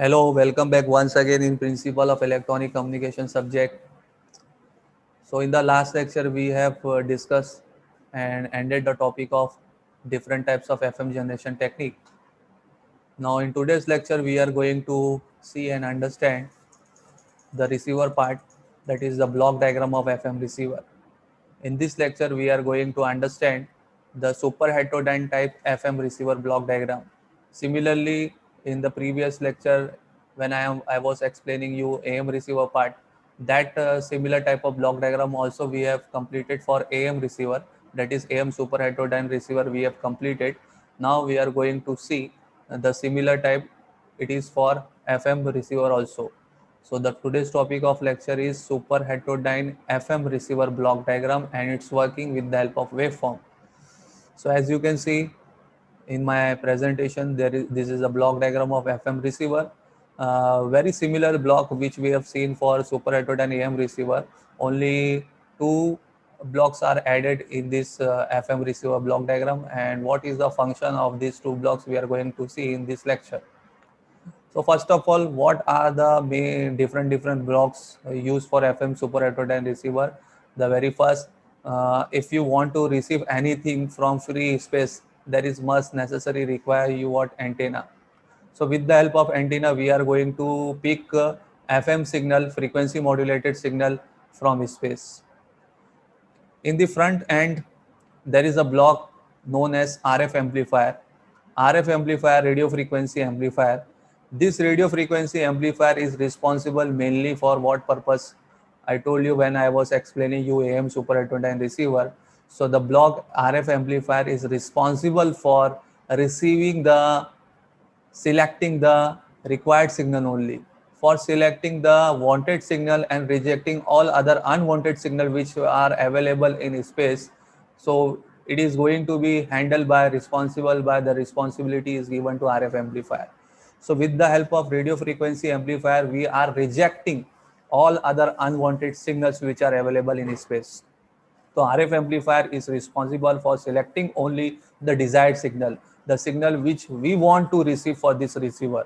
Hello, welcome back once again in Principle of Electronic Communication subject. So in the last lecture, we have discussed and ended the topic of different types of FM generation technique. Now in today's lecture, we are going to see and understand the receiver part, that is the block diagram of FM receiver. In this lecture, we are going to understand the super heterodyne type FM receiver block diagram. Similarly, in the previous lecture, when I was explaining you AM receiver part, that similar type of block diagram also we have completed for AM receiver, that is AM super heterodyne receiver we have completed. Now we are going to see the similar type, it is for FM receiver also. So the today's topic of lecture is super heterodyne FM receiver block diagram, and it's working with the help of waveform. So as you can see in my presentation, this is a block diagram of FM receiver. Very similar block which we have seen for super heterodyne AM receiver. Only two blocks are added in this FM receiver block diagram, and what is the function of these two blocks we are going to see in this lecture. So first of all, what are the main different blocks used for FM super heterodyne receiver? The very first, if you want to receive anything from free space, there is must necessary require you what antenna. So with the help of antenna, we are going to pick FM signal, frequency modulated signal from space. In the front end, there is a block known as RF amplifier. RF amplifier, radio frequency amplifier. This radio frequency amplifier is responsible mainly for what purpose? I told you when I was explaining you AM super heterodyne receiver. So the block RF amplifier is responsible for receiving the selecting the required signal only, for selecting the wanted signal and rejecting all other unwanted signal which are available in space. So it is going to be handled by responsible by the responsibility is given to RF amplifier. So with the help of radio frequency amplifier, we are rejecting all other unwanted signals which are available in space. So RF amplifier is responsible for selecting only the desired signal, the signal which we want to receive for this receiver.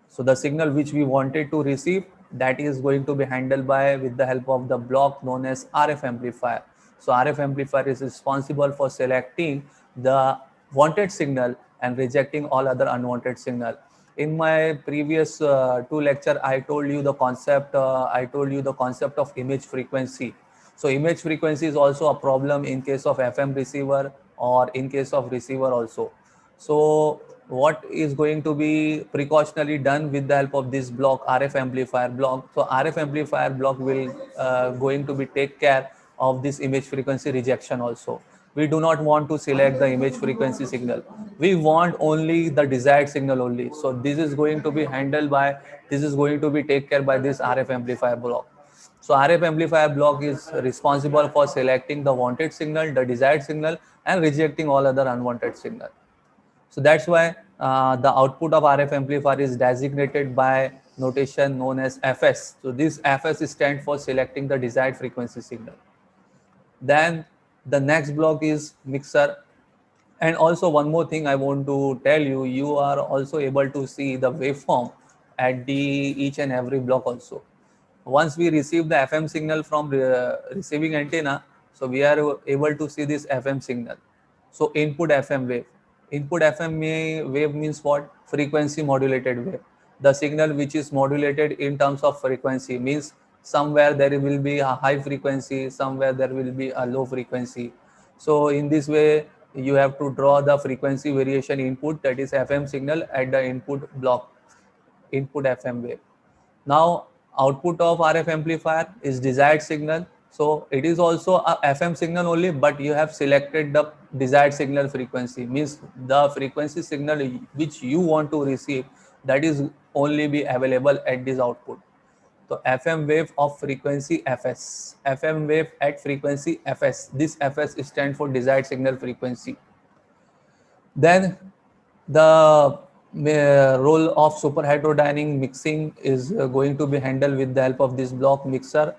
So the signal which we wanted to receive, that is going to be handled by with the help of the block known as RF amplifier. So RF amplifier is responsible for selecting the wanted signal and rejecting all other unwanted signal. In my previous two lecture, I told you the concept. I told you the concept of image frequency. So image frequency is also a problem in case of FM receiver or in case of receiver also. So what is going to be precautionally done with the help of this block, RF amplifier block? So RF amplifier block will going to be take care of this image frequency rejection also. We do not want to select the image frequency signal. We want only the desired signal only. So this is going to be handled by, this is going to be take care by this RF amplifier block. So RF amplifier block is responsible for selecting the wanted signal, the desired signal, and rejecting all other unwanted signal. So that's why the output of RF amplifier is designated by notation known as FS. So this FS stands for selecting the desired frequency signal. Then the next block is mixer. And also one more thing I want to tell you, you are also able to see the waveform at the each and every block also. Once we receive the FM signal from the receiving antenna, so we are able to see this FM signal. So input FM wave. Input FM wave means what? Frequency modulated wave. The signal which is modulated in terms of frequency means somewhere there will be a high frequency, somewhere there will be a low frequency. So in this way, you have to draw the frequency variation input, that is FM signal at the input block, input FM wave. Now output of RF amplifier is desired signal. So it is also a FM signal only, but you have selected the desired signal frequency, means the frequency signal which you want to receive, that is only be available at this output. So FM wave of frequency Fs, FM wave at frequency Fs. This Fs stands for desired signal frequency. Then the role of super heterodyne mixing is going to be handled with the help of this block mixer.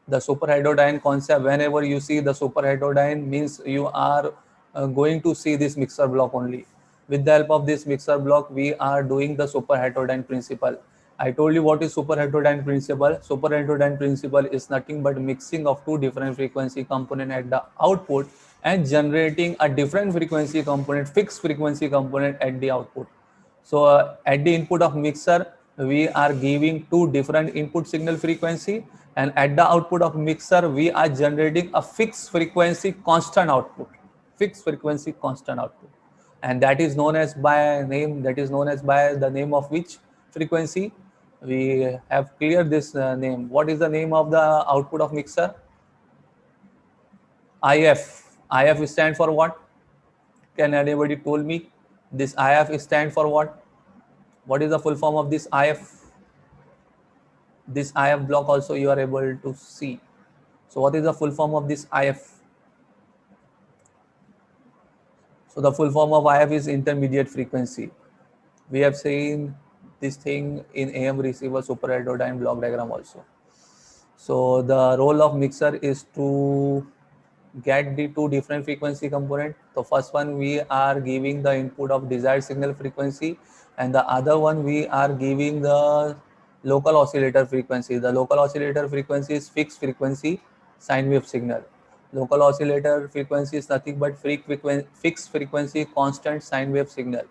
The super heterodyne concept, whenever you see the super heterodyne, means you are going to see this mixer block only. With the help of this mixer block, we are doing the super heterodyne principle. I told you what is super heterodyne principle. Super heterodyne principle is nothing but mixing of two different frequency component at the output and generating a different frequency component, fixed frequency component at the output. So at the input of mixer, we are giving two different input signal frequency, and at the output of mixer, we are generating a fixed frequency constant output, fixed frequency constant output, and that is known as by name. That is known as by the name of which frequency? We have cleared this name. What is the name of the output of mixer? IF. IF stand for what? Can anybody told me? This IF stand for what? What is the full form of this IF? This IF block also you are able to see. So what is the full form of this IF? So the full form of IF is intermediate frequency. We have seen this thing in AM receiver super heterodyne block diagram also. So the role of mixer is to get the two different frequency component. The first one we are giving the input of desired signal frequency, and the other one we are giving the local oscillator frequency. The local oscillator frequency is fixed frequency sine wave signal. Local oscillator frequency is nothing but fixed frequency constant sine wave signal,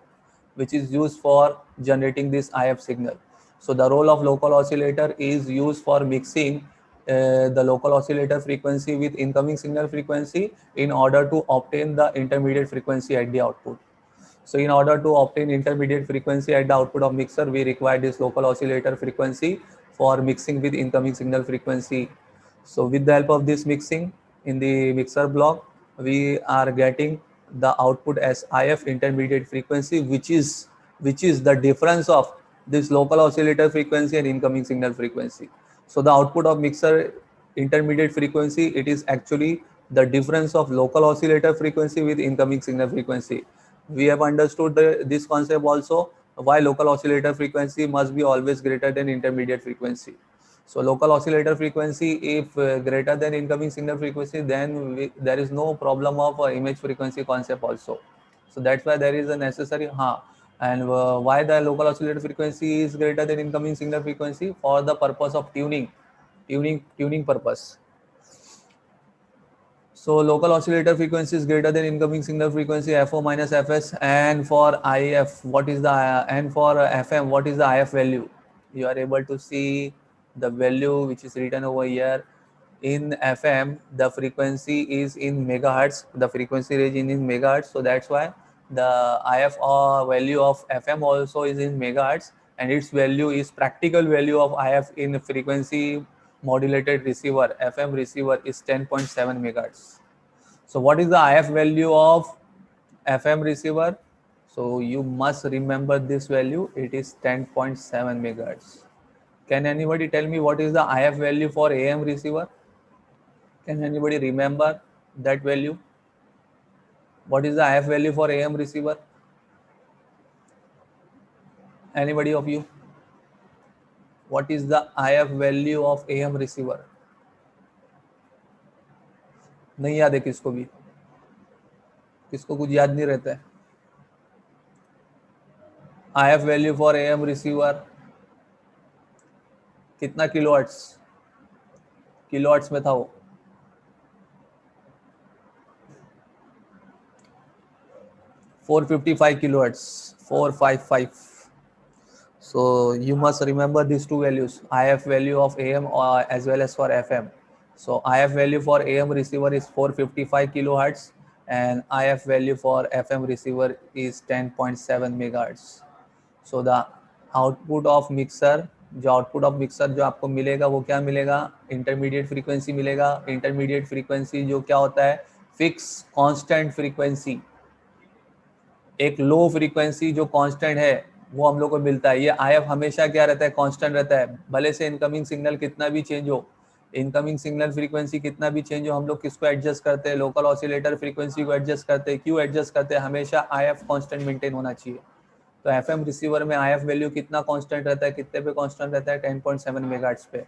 which is used for generating this IF signal. So the role of local oscillator is used for mixing the local oscillator frequency with incoming signal frequency in order to obtain the intermediate frequency at the output. So in order to obtain intermediate frequency at the output of mixer, we require this local oscillator frequency for mixing with incoming signal frequency. So with the help of this mixing in the mixer block, we are getting the output as IF intermediate frequency, which is the difference of this local oscillator frequency and incoming signal frequency. So the output of mixer intermediate frequency, it is actually the difference of local oscillator frequency with incoming signal frequency. We have understood this concept also, why local oscillator frequency must be always greater than intermediate frequency. So local oscillator frequency, if greater than incoming signal frequency, then there is no problem of image frequency concept also. So that's why there is a necessary and why the local oscillator frequency is greater than incoming signal frequency? For the purpose of tuning purpose. So local oscillator frequency is greater than incoming signal frequency FO minus FS, and for IF, what is the and for FM, what is the IF value? You are able to see the value which is written over here. In FM, the frequency is in megahertz. The frequency range is in megahertz, so that's why the IF value of FM also is in megahertz, and its value is practical value of IF in frequency modulated receiver. FM receiver is 10.7 megahertz. So what is the IF value of FM receiver? So you must remember this value. It is 10.7 megahertz. Can anybody tell me what is the IF value for AM receiver? Can anybody remember that value? What is the IF value for AM receiver? Anybody of you? What is the IF value of AM receiver? नहीं याद है किसको भी? किसको कुछ याद नहीं रहता है? IF value for AM receiver कितना किलोहर्ट्ज? किलोहर्ट्ज में था वो. 455 kilohertz, 455. So you must remember these two values, IF value of AM as well as for FM. So IF value for AM receiver is 455 kilohertz and IF value for FM receiver is 10.7 megahertz. So the output of mixer, जो output of mixer जो आपको मिलेगा वो क्या मिलेगा? Intermediate frequency मिलेगा. Intermediate frequency जो क्या होता है? Fix constant frequency. एक लो फ्रीक्वेंसी जो कांस्टेंट है वो हम लोग को मिलता है. ये IF हमेशा क्या रहता है? कांस्टेंट रहता है. भले से इनकमिंग सिग्नल कितना भी चेंज हो, इनकमिंग सिग्नल फ्रीक्वेंसी कितना भी चेंज हो, हम लोग किसको एडजस्ट करते हैं? लोकल ऑसिलेटर फ्रीक्वेंसी को एडजस्ट करते हैं. क्यों एडजस्ट करते हैं? हमेशा IF कांस्टेंट मेंटेन होना चाहिए. तो FM रिसीवर में IF वैल्यू कितना कांस्टेंट रहता है? कितने पे कांस्टेंट रहता है? 10.7 मेगाहर्ट्ज पे.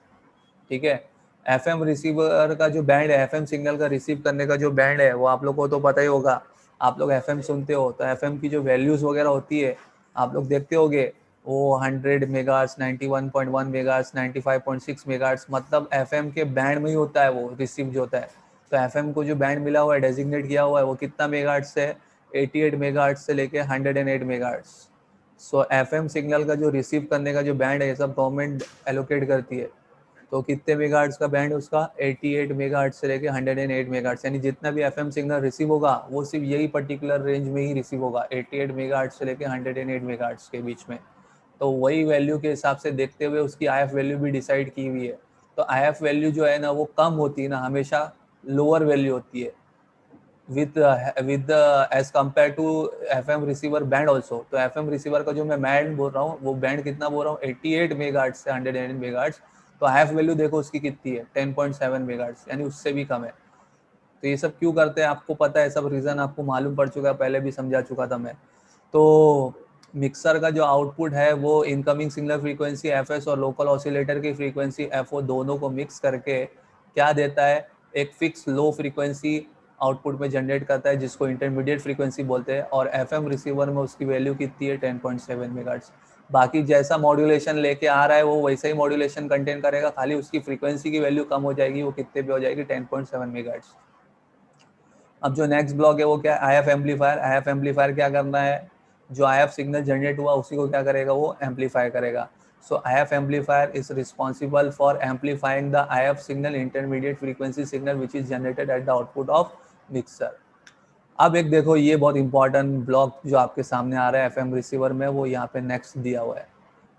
ठीक है. FM रिसीवर का जो बैंड है, FM सिग्नल का रिसीव करने का जो बैंड है, वो आप लोग को तो पता ही होगा. आप लोग एफएम सुनते हो तो एफएम की जो वैल्यूज वगैरह होती है आप लोग देखते होगे, वो 100 मेगाहर्ट्ज, 91.1 मेगाहर्ट्ज, 95.6 मेगाहर्ट्ज, मतलब एफएम के बैंड में ही होता है वो रिसीव जो होता है। तो एफएम को जो बैंड मिला हुआ है, डेजिग्नेट किया हुआ है, वो कितना मेगाहर्ट्ज से, 88 मेगाहर्ट्ज से लेके 108 मेगाहर्ट्ज। सो एफएम सिग्नल का जो रिसीव करने का जो बैंड है, ये सब गवर्नमेंट एलोकेट करती है। तो कितने मेगाहर्ट्ज का बैंड है उसका, 88 मेगाहर्ट्ज से लेके 108 मेगाहर्ट्ज, यानी जितना भी एफएम सिग्नल रिसीव होगा वो सिर्फ यही पर्टिकुलर रेंज में ही रिसीव होगा, 88 मेगाहर्ट्ज से लेके 108 मेगाहर्ट्ज के बीच में। तो वही वैल्यू के हिसाब से देखते हुए उसकी आईएफ वैल्यू भी डिसाइड की हुई है। तो आईएफ वैल्यू जो है ना वो कम होती है ना, हमेशा लोअर वैल्यू होती है with as compared to FM receiver band also. तो FM रिसीवर का जो मैं बैंड बोल रहा हूँ वो बैंड कितना बोल रहा हूँ, 88 मेगाहर्ट्ज से 108 मेगाहर्ट्ज। तो हाफ वैल्यू देखो उसकी कितनी है, 10.7 मेगाहर्ट्ज, यानी उससे भी कम है। तो ये सब क्यों करते हैं आपको पता है, सब रीज़न आपको मालूम पड़ चुका है, पहले भी समझा चुका था मैं। तो मिक्सर का जो आउटपुट है वो इनकमिंग सिग्नल फ्रीक्वेंसी एफएस और लोकल ऑसिलेटर की फ्रीक्वेंसी एफओ दोनों को मिक्स करके क्या देता है, एक फिक्स लो फ्रीक्वेंसी आउटपुट में जनरेट करता है, जिसको इंटरमीडिएट फ्रीक्वेंसी बोलते हैं। और एफएम रिसीवर में उसकी वैल्यू कितनी है, 10.7 मेगाहर्ट्ज। बाकी जैसा मॉड्यूलेशन लेके आ रहा है वो वैसा ही मॉड्यूलेशन कंटेन करेगा, खाली उसकी फ्रीक्वेंसी की वैल्यू कम हो जाएगी, वो कितने पे हो जाएगी, 10.7 मेगाहर्ट्ज। अब जो नेक्स्ट ब्लॉक है वो क्या है, आईएफ एम्पलीफायर। आईएफ एम्पलीफायर क्या करना है, जो आईएफ सिग्नल जनरेट हुआ उसी को क्या करेगा, वो एम्पलीफाई करेगा। So IF amplifier is responsible for amplifying the IF signal intermediate frequency signal which is generated at the output of mixer. अब एक देखो ये बहुत इंपॉर्टेंट ब्लॉक जो आपके सामने आ रहा है एफएम रिसीवर में, वो यहाँ पे नेक्स्ट दिया हुआ है।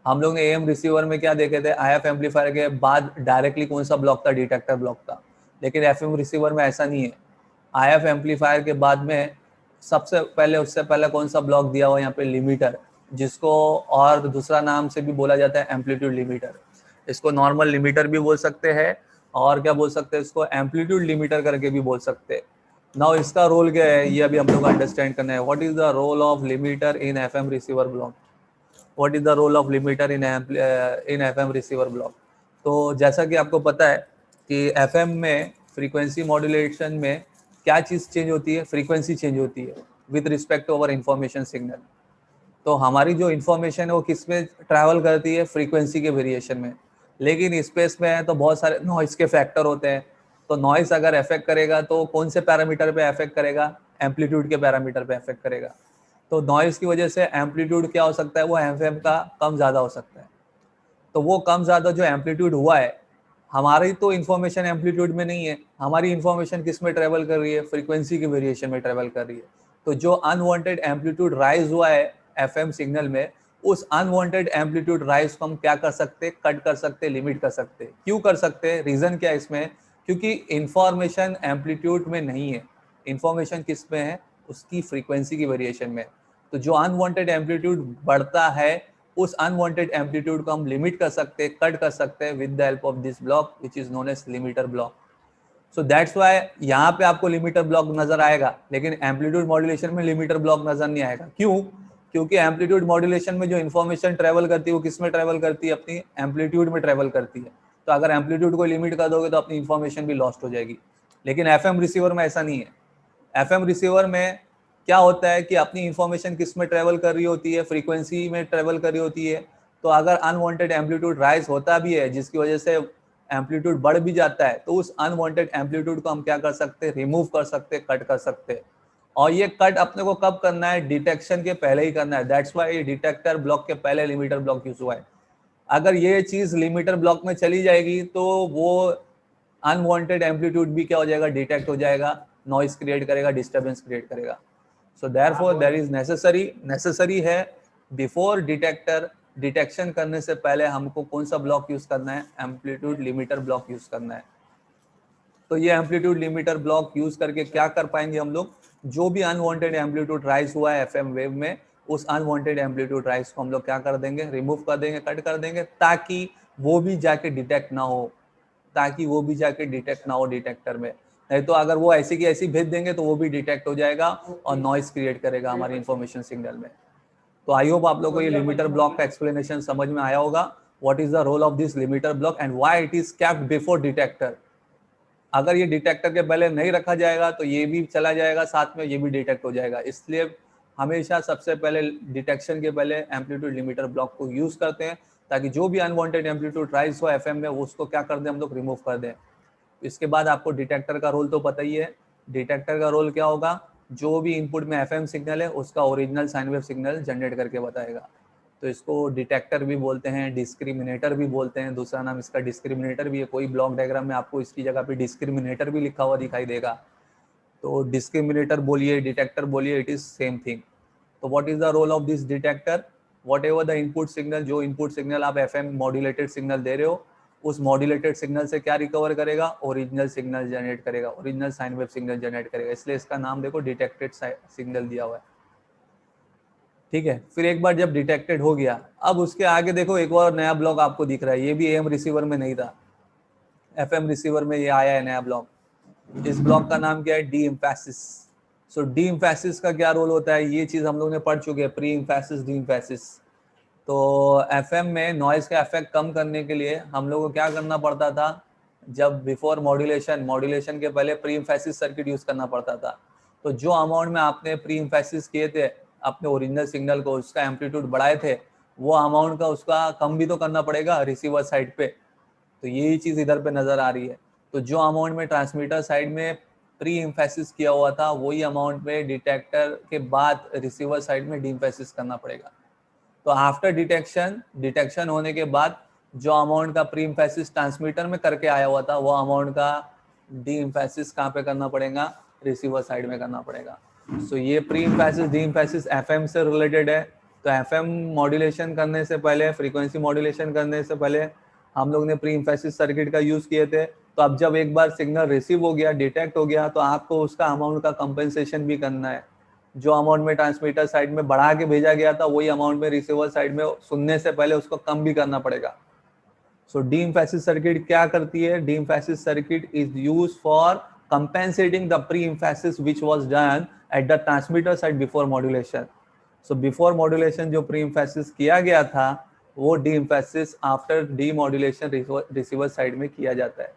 हम लोग ने एएम रिसीवर में क्या देखे थे, आईएफ एम्पलीफायर के बाद डायरेक्टली कौन सा ब्लॉक था, डिटेक्टर ब्लॉक था। लेकिन एफएम रिसीवर में ऐसा नहीं है, आईएफ एम्पलीफायर के बाद में सबसे पहले, उससे पहले कौन सा ब्लॉक दिया हुआ है यहाँ पे, लिमिटर, जिसको और दूसरा नाम से भी बोला जाता है एम्पलीट्यूड लिमिटर। इसको नॉर्मल लिमिटर भी बोल सकते हैं, और क्या बोल सकते हैं इसको, एम्पलीट्यूड लिमिटर करके भी बोल सकते हैं। नाउ इसका रोल क्या है ये अभी हम लोग अंडरस्टैंड करना है। What is the role of limiter in FM receiver block, what is the role of limiter in FM receiver block. तो जैसा कि आपको पता है कि एफएम में फ्रीक्वेंसी मॉड्यूलेशन में क्या चीज़ चेंज होती है, फ्रीक्वेंसी चेंज होती है with respect to our information signal. तो हमारी जो इन्फॉर्मेशन है वो किस में ट्रैवल करती है, फ्रीक्वेंसी के वेरिएशन में। लेकिन स्पेस में है तो बहुत सारे नॉइस के फैक्टर होते हैं। तो नॉइस अगर अफेक्ट करेगा तो कौन से पैरामीटर पे अफेक्ट करेगा, एम्पलीट्यूड के पैरामीटर पे अफेक्ट करेगा। तो नॉइस की वजह से एम्पलीट्यूड क्या हो सकता है, वो एफएम का कम ज़्यादा हो सकता है। तो वो कम ज़्यादा जो एम्पलीट्यूड हुआ है, हमारी तो इन्फॉर्मेशन एम्पलीट्यूड में नहीं है, हमारी इन्फॉर्मेशन किस में ट्रेवल कर रही है, फ्रीक्वेंसी के वेरिएशन में ट्रेवल कर रही है। तो जो अनवांटेड एम्पलीट्यूड राइज हुआ है एफएम सिग्नल में, उस अनवांटेड एम्पलीट्यूड राइज को हम क्या कर सकते, कट कर सकते, लिमिट कर सकते। क्यों कर सकते, रीजन क्या है इसमें, क्योंकि इंफॉर्मेशन एम्पलीट्यूड में नहीं है, इंफॉर्मेशन किस में है, उसकी फ्रीक्वेंसी की वेरिएशन में। तो जो अनवांटेड एम्पलीट्यूड बढ़ता है, उस अनवांटेड एम्पलीट्यूड को हम लिमिट कर सकते हैं, कट कर सकते हैं with the help of this block which is known as limiter block. So that's why यहाँ पे आपको लिमिटर ब्लॉक नजर आएगा, लेकिन एम्पलीट्यूड मॉड्यूलेशन में लिमिटर ब्लॉक नजर नहीं आएगा। क्यों, क्योंकि एम्पलीट्यूड मॉड्यूलेशन में जो इन्फॉर्मेशन ट्रेवल करती है वो किस में ट्रेवल करती है, अपनी एम्पलीट्यूड में ट्रेवल करती है। तो अगर एम्पलीट्यूड को लिमिट कर दोगे तो अपनी इन्फॉर्मेशन भी लॉस्ट हो जाएगी। लेकिन एफएम रिसीवर में ऐसा नहीं है। एफएम रिसीवर में क्या होता है कि अपनी इंफॉर्मेशन किस में ट्रेवल कर रही होती है, फ्रीक्वेंसी में ट्रेवल कर रही होती है। तो अगर अनवांटेड एम्पलीट्यूड राइज होता भी है, जिसकी वजह से एम्पलीट्यूड बढ़ भी जाता है, तो उस अनवांटेड एम्पलीट्यूड को हम क्या कर सकते हैं, रिमूव कर सकते हैं, कट कर सकते हैं। और ये कट अपने को कब करना है, डिटेक्शन के पहले ही करना है। दैट्स वाई डिटेक्टर ब्लॉक के पहले लिमिटर ब्लॉक यूज हुआ है। अगर ये चीज लिमिटर ब्लॉक में चली जाएगी तो वो अनवांटेड एम्पलीट्यूड भी क्या हो जाएगा, डिटेक्ट हो जाएगा, नॉइस क्रिएट करेगा, डिस्टर्बेंस क्रिएट करेगा। So therefore there is necessary है बिफोर डिटेक्टर, डिटेक्शन करने से पहले हमको कौन सा ब्लॉक यूज करना है, एम्पलीट्यूड लिमिटर ब्लॉक यूज करना है। तो ये एम्पलीट्यूड लिमिटर ब्लॉक यूज करके क्या कर पाएंगे हम लोग, जो भी अनवांटेड एम्पलीट्यूड राइज हुआ है एफएम वेव में, उस अनवांटेड एम्पलीट्यूड राइज को हम लोग क्या कर देंगे, रिमूव कर देंगे, कट कर देंगे, ताकि वो भी जाके डिटेक्ट ना हो, ताकि वो भी जाके डिटेक्ट ना हो डिटेक्टर में। नहीं तो अगर वो ऐसी की ऐसी भेज देंगे तो वो भी डिटेक्ट हो जाएगा और नॉइस क्रिएट करेगा हमारी इंफॉर्मेशन सिग्नल में। तो आई होप आप लोगों को ये लिमिटर ब्लॉक का एक्सप्लेनेशन समझ में आया होगा। What is the role of this limiter block and why it is kept before detector. अगर ये डिटेक्टर के पहले नहीं रखा जाएगा तो ये भी चला जाएगा साथ में, ये भी डिटेक्ट हो जाएगा। इसलिए हमेशा सबसे पहले डिटेक्शन के पहले एम्पलीट्यूड लिमिटर ब्लॉक को यूज करते हैं, ताकि जो भी अनवांटेड एम्पलीट्यूड राइज हो एफएम में उसको क्या कर दें हम लोग, रिमूव कर दें। इसके बाद आपको डिटेक्टर का रोल तो पता ही है। डिटेक्टर का रोल क्या होगा, जो भी इनपुट में एफएम सिग्नल है उसका original sine wave signal generate करके बताएगा। तो इसको डिटेक्टर भी बोलते हैं, डिस्क्रिमिनेटर भी बोलते हैं, दूसरा नाम इसका डिस्क्रिमिनेटर भी है। कोई ब्लॉक डायग्राम में आपको इसकी जगह पे डिस्क्रिमिनेटर भी लिखा हुआ दिखाई देगा, तो डिस्क्रिमिनेटर बोलिए, डिटेक्टर बोलिए, इट इज सेम थिंग। तो what is the role of this detector, whatever the input signal, जो इनपुट सिग्नल आप एफएम मॉड्यूलेटेड सिग्नल दे रहे हो, उस मॉड्यूलेटेड सिग्नल से क्या रिकवर करेगा, ओरिजिनल सिग्नल जनरेट करेगा, original sine wave signal generate करेगा। इसलिए इसका नाम देखो डिटेक्टेड सिग्नल दिया हुआ है, ठीक है। फिर एक बार जब डिटेक्टेड हो गया, अब उसके आगे देखो एक और नया ब्लॉक आपको दिख रहा है, ये भी एम रिसीवर में नहीं था, एफएम रिसीवर में ये आया है नया ब्लॉक। इस ब्लॉक का नाम क्या है, डी एम्फेसिस। सो डी एम्फेसिस का क्या रोल होता है, ये चीज हम लोग ने पढ़ चुके हैं, प्री एम्फेसिस, डी एम्फेसिस। तो एफएम में नॉइज का इफेक्ट कम करने के लिए हम लोग को क्या करना पड़ता था, जब बिफोर मॉड्यूलेशन, मॉड्यूलेशन के पहले प्री एम्फेसिस सर्किट यूज करना पड़ता था। तो जो अमाउंट में आपने प्री एम्फेसिस किए थे अपने ओरिजिनल सिग्नल को, उसका एम्पलीट्यूड बढ़ाए थे, वो अमाउंट का उसका कम भी तो करना पड़ेगा रिसीवर साइड पे। तो यही चीज इधर पे नजर आ रही है। तो जो अमाउंट में ट्रांसमीटर साइड में प्री एम्फेसिस किया हुआ था, वही अमाउंट में डिटेक्टर के बाद रिसीवर साइड में डी एम्फेसिस करना पड़ेगा। तो आफ्टर डिटेक्शन होने के बाद जो अमाउंट का प्री एम्फेसिस ट्रांसमीटर में करके आया हुआ था, वो अमाउंट का डी एम्फेसिस कहाँ पे करना पड़ेगा, रिसीवर साइड में करना पड़ेगा। सो ये pre emphasis, D emphasis FM से रिलेटेड है। तो एफएम मॉड्यूलेशन करने से पहले, फ्रीक्वेंसी मॉड्यूलेशन करने से पहले हम लोग ने प्री एम्फेसिस सर्किट का यूज किए थे। तो अब जब एक बार सिग्नल रिसीव हो गया, डिटेक्ट हो गया, तो आपको उसका अमाउंट का कंपेंसेशन भी करना है। जो अमाउंट में ट्रांसमीटर साइड में बढ़ा के भेजा गया था, वही अमाउंट में रिसीवर साइड में सुनने से पहले उसको कम भी करना पड़ेगा। सो डी एम्फेसिस सर्किट क्या करती है, D emphasis circuit is use for compensating the pre emphasis which was done at the transmitter side before modulation. So before modulation जो प्री एम्फेसिस किया गया था, वो D emphasis after D modulation receiver side में किया जाता है।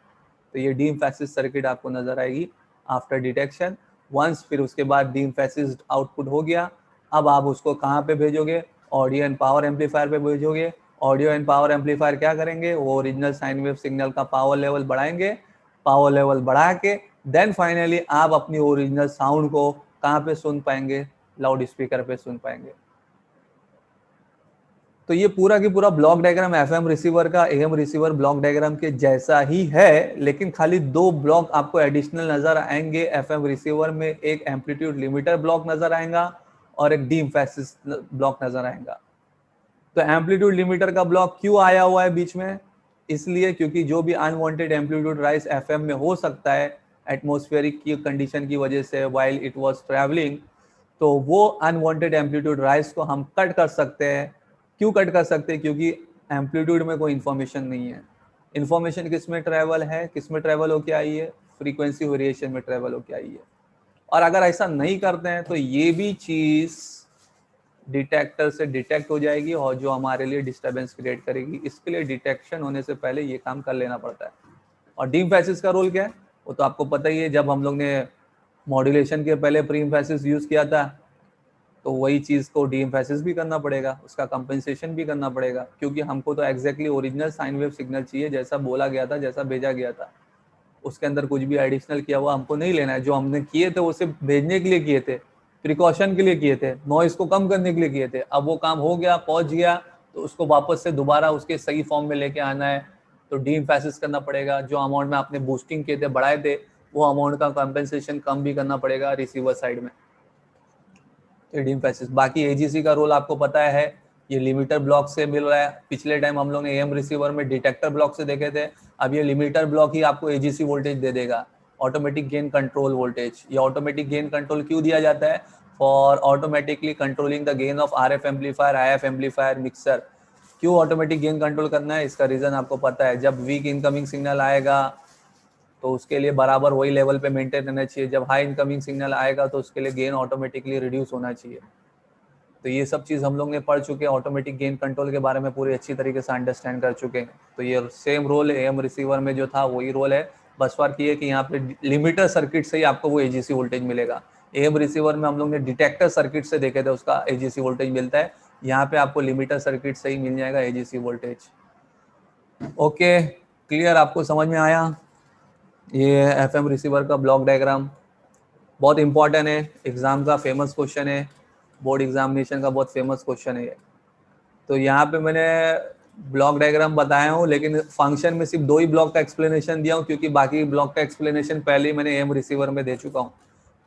तो ये डी एम्फेसिस सर्किट आपको नजर आएगी आफ्टर डिटेक्शन वंस। फिर उसके बाद डी एम्फेसिस आउटपुट हो गया, अब आप उसको कहाँ पे भेजोगे, ऑडियो एंड पावर एम्पलीफायर पे भेजोगे। ऑडियो एंड पावर एम्पलीफायर क्या करेंगे, वो ओरिजिनल साइन वेव सिग्नल का पावर लेवल बढ़ाएंगे। पावर लेवल बढ़ा के देन फाइनली आप अपनी ओरिजिनल साउंड को कहाँ पे सुन पाएंगे, लाउड स्पीकर पे सुन पाएंगे। तो ये पूरा की पूरा ब्लॉक डायग्राम एफएम रिसीवर का एएम रिसीवर ब्लॉक डायग्राम के जैसा ही है, लेकिन खाली दो ब्लॉक आपको एडिशनल नजर आएंगे। एफएम रिसीवर में एक एम्पलीट्यूड लिमिटर ब्लॉक नजर आएगा और एक डी एम्फेसिस ब्लॉक नजर आएगा। तो एम्पलीट्यूड लिमिटर का ब्लॉक क्यों आया हुआ है बीच में, इसलिए क्योंकि जो भी अनवांटेड एम्पलीट्यूड राइज एफएम में हो सकता है एटमॉस्फेरिक की कंडीशन की वजह से व्हाइल इट वाज ट्रैवलिंग, तो वो अनवांटेड एम्पलीट्यूड राइज को हम कट कर सकते हैं। क्यों कट कर सकते हैं, क्योंकि एम्पलीट्यूड में कोई इन्फॉर्मेशन नहीं है। इन्फॉर्मेशन किस में ट्रैवल है, किस में ट्रैवल होके आई है, फ्रीक्वेंसी वेरिएशन में ट्रैवल होके आई है। और अगर ऐसा नहीं करते हैं तो ये भी चीज डिटेक्टर से डिटेक्ट हो जाएगी और जो हमारे लिए डिस्टर्बेंस क्रिएट करेगी। इसके लिए डिटेक्शन होने से पहले ये काम कर लेना पड़ता है। और डी एम्फेसिस का रोल क्या है, वो तो आपको पता ही है। जब हम लोग ने मॉड्यूलेशन के पहले प्री एम्फेसिस यूज किया था, तो वही चीज को डी एम्फेसिस भी करना पड़ेगा, उसका कंपेंसेशन भी करना पड़ेगा, क्योंकि हमको तो exactly original sine wave signal चाहिए, जैसा बोला गया था, जैसा भेजा गया था। उसके अंदर कुछ भी एडिशनल किया हुआ हमको नहीं लेना है। जो हमने किए थे वो सिर्फ भेजने के लिए किए थे, प्रिकॉशन के लिए किए थे, नॉइस को कम करने के लिए किए थे। अब वो काम हो गया, पहुंच गया, तो उसको वापस से दोबारा उसके सही फॉर्म में लेके आना है, तो डी एम्फेसिस करना पड़ेगा। जो अमाउंट में आपने बूस्टिंग किए थे, बढ़ाए थे, वो अमाउंट का कंपेंसेशन कम भी करना पड़ेगा रिसीवर साइड में, डी एम्फेसिस। बाकी एजीसी का रोल आपको पता है, ये लिमिटर ब्लॉक से मिल रहा है। पिछले टाइम हम लोग ने एएम रिसीवर में डिटेक्टर ब्लॉक से देखे थे, अब ये लिमिटर ब्लॉक ही आपको एजीसी वोल्टेज दे देगा, ऑटोमेटिक गेन कंट्रोल वोल्टेज। ये ऑटोमेटिक गेन कंट्रोल क्यों दिया जाता है, for automatically controlling the gain of RF amplifier, if amplifier, mixer. क्यों ऑटोमेटिक गेन कंट्रोल करना है, इसका रीजन आपको पता है। जब वीक इनकमिंग सिग्नल आएगा तो उसके लिए बराबर वही लेवल पे मेंटेन रहना चाहिए, जब हाई इनकमिंग सिग्नल आएगा तो उसके लिए गेन ऑटोमेटिकली रिड्यूस होना चाहिए। तो ये सब चीज़ हम लोग ने पढ़ चुके हैं, ऑटोमेटिक गेन कंट्रोल के बारे में पूरी अच्छी तरीके से अंडरस्टैंड कर चुके हैं। तो ये सेम रोल एएम रिसीवर में जो था वही रोल है, बस फर्क ये है कि यहाँ पे लिमिटर सर्किट से ही आपको वो एजीसी वोल्टेज मिलेगा। एम रिसीवर में हम लोग ने डिटेक्टर सर्किट से देखे थे, उसका एजीसी वोल्टेज मिलता है। यहाँ पे आपको लिमिटर सर्किट से ही मिल जाएगा एजीसी वोल्टेज। ओके, क्लियर, आपको समझ में आया? ये एफएम रिसीवर का ब्लॉक डायग्राम बहुत इंपॉर्टेंट है, एग्जाम का फेमस क्वेश्चन है, बोर्ड एग्जामिनेशन का बहुत फेमस क्वेश्चन है ये। तो यहाँ पे मैंने ब्लॉक डायग्राम बताया हूँ, लेकिन फंक्शन में सिर्फ 2 ही ब्लॉक का एक्सप्लेनेशन दिया हूँ, क्योंकि बाकी ब्लॉक का एक्सप्लेनेशन पहले ही मैंने एम रिसीवर में दे चुका हूँ।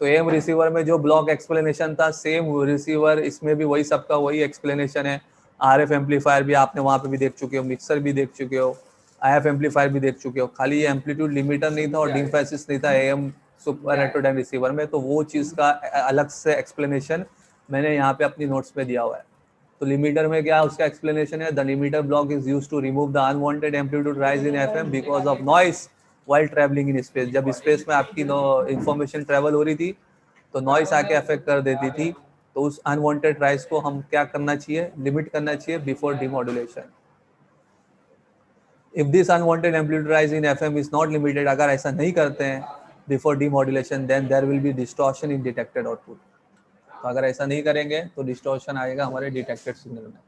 तो एम रिसीवर में जो ब्लॉक एक्सप्लेनेशन था, सेम रिसीवर इसमें भी वही सबका वही एक्सप्लेनेशन है। आरएफ एम्पलीफायर भी आपने वहाँ पे भी देख चुके हो, मिक्सर भी देख चुके हो, आईएफ एम्पलीफायर भी देख चुके हो। खाली ये एम्पलीट्यूड लिमिटर नहीं था और डीम फेसिस नहीं था एम सुपर हेटेरोडाइन रिसीवर में, तो वो चीज़ का अलग से एक्सप्लेनेशन मैंने यहाँ पे अपनी नोट्स में दिया हुआ है। तो लिमिटर में क्या उसका एक्सप्लेनेशन है, the limiter block is used to remove the unwanted amplitude rise in FM because of noise while travelling in space. जब स्पेस में आपकी इंफॉर्मेशन ट्रैवल हो रही थी तो नॉइस आके अफेक्ट कर देती थी, तो उस अनवांटेड राइज को हम क्या करना चाहिए, लिमिट करना चाहिए before demodulation. If this unwanted amplitude rise in FM is not limited, अगर ऐसा नहीं करते हैं before demodulation, then there will be distortion in detected output. तो अगर ऐसा नहीं करेंगे तो डिस्टॉर्शन आएगा हमारे डिटेक्टेड सिग्नल में।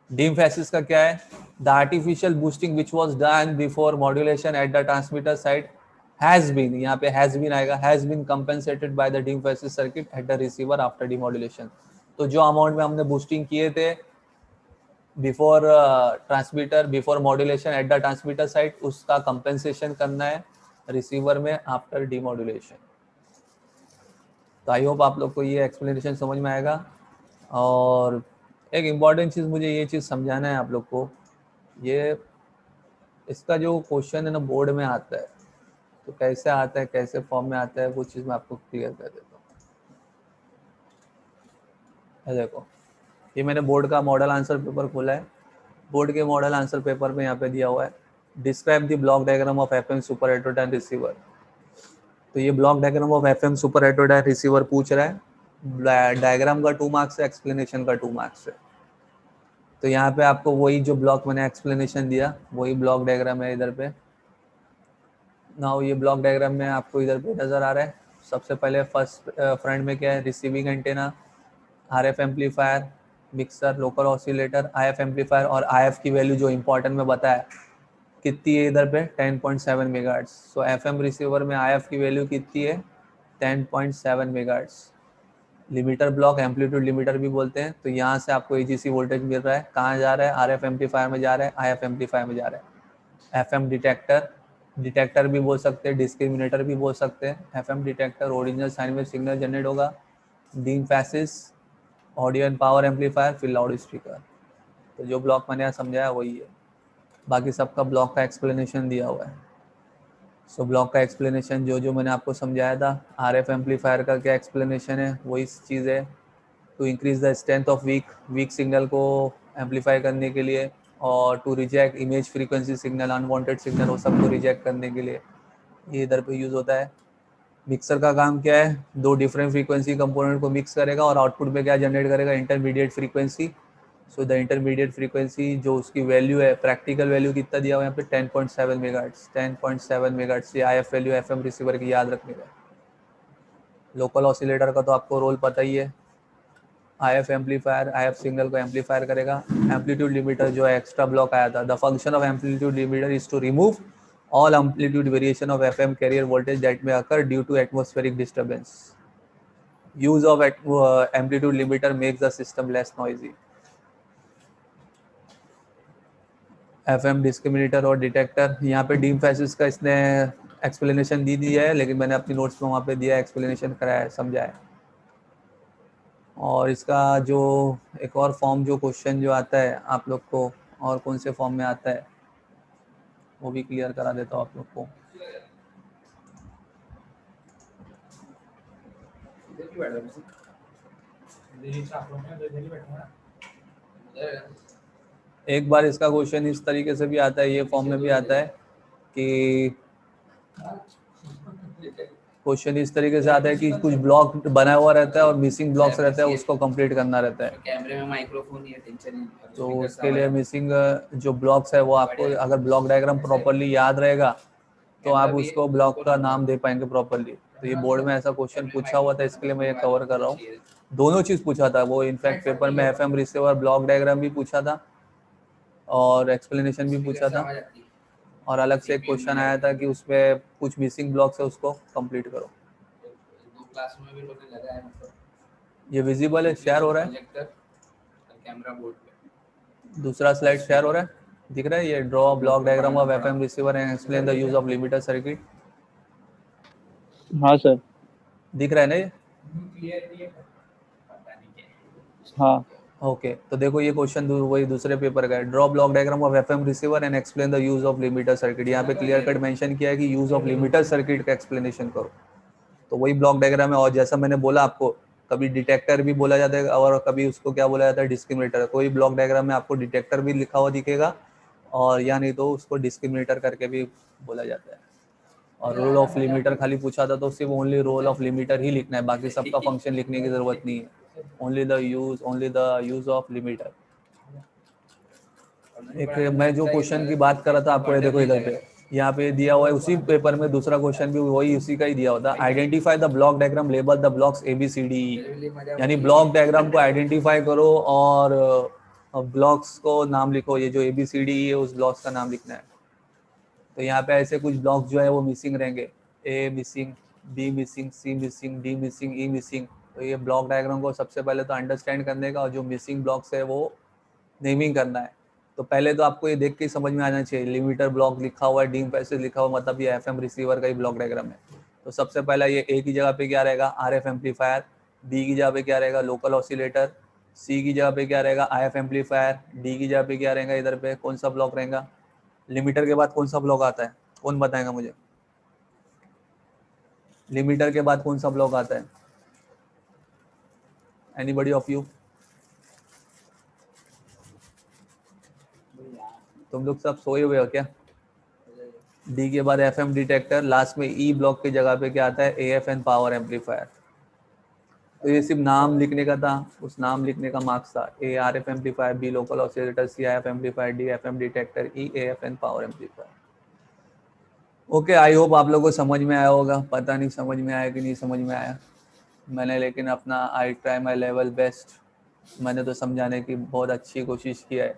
डीम फेसिस का क्या है, the artificial boosting which was done before modulation at the transmitter side has been, यहाँ पे हैज बीन आएगा, has been compensated bye the de-emphasis circuit at the receiver after demodulation. तो जो amount में हमने बूस्टिंग किए थे before transmitter, before modulation at the transmitter side, उसका कंपेंसेशन करना है रिसीवर में आफ्टर डिमॉड्यूलेशन। तो आई होप आप लोग को ये एक्सप्लेनेशन समझ में आएगा। और एक इम्पॉर्टेंट चीज़ मुझे ये चीज़ समझाना है आप लोग को, ये इसका जो क्वेश्चन है ना बोर्ड में आता है, तो कैसे आता है, कैसे फॉर्म में आता है, वो चीज़ मैं आपको क्लियर कर देता हूँ। देखो, ये मैंने बोर्ड का मॉडल आंसर पेपर खोला है। बोर्ड के मॉडल आंसर पेपर में यहाँ पे दिया हुआ है, describe the block diagram of FM super heterodyne receiver. तो ये block diagram of FM super heterodyne receiver पूछ रहा है। डायग्राम का 2 मार्क्स है, एक्सप्लेनेशन का 2 मार्क्स है। तो यहाँ पे आपको वही जो ब्लॉक मैंने एक्सप्लेनेशन दिया वही ब्लॉक डायग्राम है इधर पे। नाउ ये ब्लॉक डायग्राम में आपको इधर पे नज़र आ रहा है। सबसे पहले फर्स्ट फ्रंट में क्या है, receiving antenna, RF amplifier, mixer, local oscillator, if amplifier, और आईएफ की वैल्यू जो इंपॉर्टेंट में बताया कितनी है इधर पे 10.7 मेगाहर्ट्ज। सो एफएम रिसीवर में आईएफ की वैल्यू कितनी है 10.7 megahertz. Limiter block, amplitude limiter भी बोलते हैं। तो यहाँ से आपको एजीसी वोल्टेज मिल रहा है, कहाँ जा रहा है, आरएफ एम्पलीफायर में जा रहा है, आईएफ एम्पलीफायर में जा रहा है। एफएम डिटेक्टर, डिटेक्टर भी बोल सकते हैं, डिस्क्रिमिनेटर भी बोल सकते हैं। एफएम डिटेक्टर ओरिजिनल साइन में सिग्नल जनरेट होगा। De-emphasis audio and power amplifier, फिर लाउड स्पीकर। तो जो ब्लॉक मैंने यहाँ समझाया वही है, बाकी सबका ब्लॉक का एक्सप्लेनेशन दिया हुआ है। सो ब्लॉक का एक्सप्लेनेशन जो जो मैंने आपको समझाया था, आरएफ एम्पलीफायर का क्या एक्सप्लेनेशन है वही चीज़ है, to increase the strength of weak signal को एम्पलीफाई करने के लिए, और टू reject image frequency signal, unwanted signal वो सबको रिजेक्ट करने के लिए ये इधर पे यूज़ होता है। मिक्सर का काम क्या है, 2 डिफरेंट फ्रीक्वेंसी कंपोनेंट को मिक्स करेगा और आउटपुट में क्या जनरेट करेगा, intermediate frequency. So the intermediate frequency जो उसकी वैल्यू है, प्रैक्टिकल वैल्यू कितना दिया हुआ है यहाँ पे 10.7 मेगाहर्ट्ज। 10.7 मेगाहर्ट्ज ये आईएफ वैल्यू एफएम रिसीवर की याद रखने का। लोकल ऑसिलेटर का तो आपको रोल पता ही है, आईएफ एम्पलीफायर आईएफ सिग्नल को एम्पलीफायर करेगा। एम्पलीट्यूड लिमिटर जो एक्स्ट्रा ब्लॉक आया था, the function of amplitude limiter is to remove all amplitude variation of FM carrier voltage that may occur due to atmospheric disturbance. Use of amplitude limiter makes the system less noisy. FM discriminator और detector, यहाँ पे deem faces का इसने explanation दी दी है, लेकिन मैंने अपनी notes में वहाँ पे दिया एक्सप्लेनेशन कराया है, समझाया। और इसका जो एक और फॉर्म जो क्वेश्चन जो आता है आप लोग को, और कौन से फॉर्म में आता है वो भी क्लियर करा देता हूँ आप लोग को। एक बार इसका क्वेश्चन इस तरीके से भी आता है, ये फॉर्म में भी आता है कि क्वेश्चन इस तरीके से आता है कि कुछ ब्लॉक बना हुआ रहता है और मिसिंग ब्लॉक्स रहता है, उसको कंप्लीट करना रहता है। कैमरे में माइक्रोफोन ही है, टेंशन। तो उसके लिए मिसिंग जो ब्लॉक्स है वो आपको, अगर ब्लॉक डायग्राम प्रॉपरली याद रहेगा तो आप उसको ब्लॉक का नाम दे पाएंगे प्रॉपरली। तो ये बोर्ड में ऐसा क्वेश्चन पूछा हुआ था, इसके लिए मैं ये कवर कर रहा हूँ। दोनों चीज़ पूछा था वो, इनफैक्ट पेपर में एफएम रिसीवर ब्लॉक डायग्राम भी पूछा था और एक्सप्लेनेशन भी पूछा था, और अलग से एक क्वेश्चन आया था कि उसमें कुछ मिसिंग ब्लॉक्स है, उसको कंप्लीट करो। क्लास में भी लोगों ने लगाया, मतलब ये विजिबल है, शेयर हो रहा है, प्रोजेक्टर कैमरा बोर्ड पे। दूसरा स्लाइड शेयर हो रहा है, दिख रहा है ये draw block diagram of FM receiver and explain the use of limiter circuit. हाँ सर। दिख रहा है ना ये? क्लियर नहीं है, पता नहीं क्या है। हाँ ओके तो देखो ये क्वेश्चन वही दूसरे पेपर का है, draw block diagram of FM receiver and explain the use of limiter circuit. यहाँ पे क्लियर कट मेंशन किया है कि यूज ऑफ लिमिटर सर्किट का एक्सप्लेनेशन करो। तो वही ब्लॉक डायग्राम है, और जैसा मैंने बोला आपको, कभी डिटेक्टर भी बोला जाता है और कभी उसको क्या बोला जाता है, डिस्क्रिमिनेटर। कोई ब्लॉक डायग्राम में आपको डिटेक्टर भी लिखा हुआ दिखेगा, और या नहीं तो उसको डिस्क्रिमिनेटर करके भी बोला जाता है। और रोल ऑफ लिमिटर खाली पूछा था तो सिर्फ ओनली रोल ऑफ लिमिटर ही लिखना है, बाकी सबका फंक्शन लिखने की जरूरत नहीं है, only the use of limiter. एक मैं जो क्वेश्चन की बात कर रहा था आपको, ये देखो इधर पे यहाँ पे दिया हुआ है, उसी पेपर में दूसरा क्वेश्चन भी वही उसी का ही दिया होता है। Identify the block diagram, label the blocks ABCD, यानी ब्लॉक डायग्राम को आइडेंटिफाई करो और ब्लॉक्स को नाम लिखो। ये जो ABCD है उस ब्लॉक्स का नाम लिखना है। तो यहाँ पे ऐसे कुछ ब्लॉक जो है वो मिसिंग रहेंगे, A missing, B missing, C missing, D missing, E missing. तो ये ब्लॉक डायग्राम को सबसे पहले तो अंडरस्टैंड करने का, और जो मिसिंग ब्लॉक्स है वो नेमिंग करना है। तो पहले तो आपको ये देख के समझ में आना चाहिए, लिमिटर ब्लॉक लिखा हुआ है, डीम पैसेज लिखा हुआ, मतलब ये एफएम रिसीवर का ही ब्लॉक डायग्राम है। तो सबसे पहला ये ए की जगह पे क्या रहेगा, आरएफ एम्पलीफायर, बी की जगह पे क्या रहेगा, लोकल ऑसिलेटर, सी की जगह पे क्या रहेगा, आईएफ एम्पलीफायर, डी की जगह पे क्या रहेगा, इधर पे कौन सा ब्लॉक रहेगा। लिमिटर के बाद कौन सा ब्लॉक आता है, कौन बताएगा मुझे? लिमिटर के बाद कौन सा ब्लॉक आता है? Anybody of you? तुम लोग सब सोए हुए हो क्या? डी के बाद एफएम डिटेक्टर, लास्ट में ई ब्लॉक की जगह पे क्या आता है, एएफएन पावर एम्पलीफायर। तो ये सिर्फ नाम लिखने का था, उस नाम लिखने का मार्क्स था। A RF amplifier, B local oscillator, C IF amplifier, D FM detector, E AFN power amplifier. Okay, I hope आप लोगों को समझ में आया होगा। पता नहीं समझ में आया कि नहीं समझ में आया, मैंने लेकिन अपना I try my level best, मैंने तो समझाने की बहुत अच्छी कोशिश की है।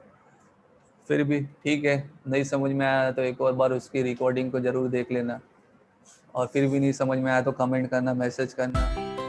फिर भी ठीक है, नहीं समझ में आया तो एक और बार उसकी रिकॉर्डिंग को ज़रूर देख लेना, और फिर भी नहीं समझ में आया तो कमेंट करना, मैसेज करना।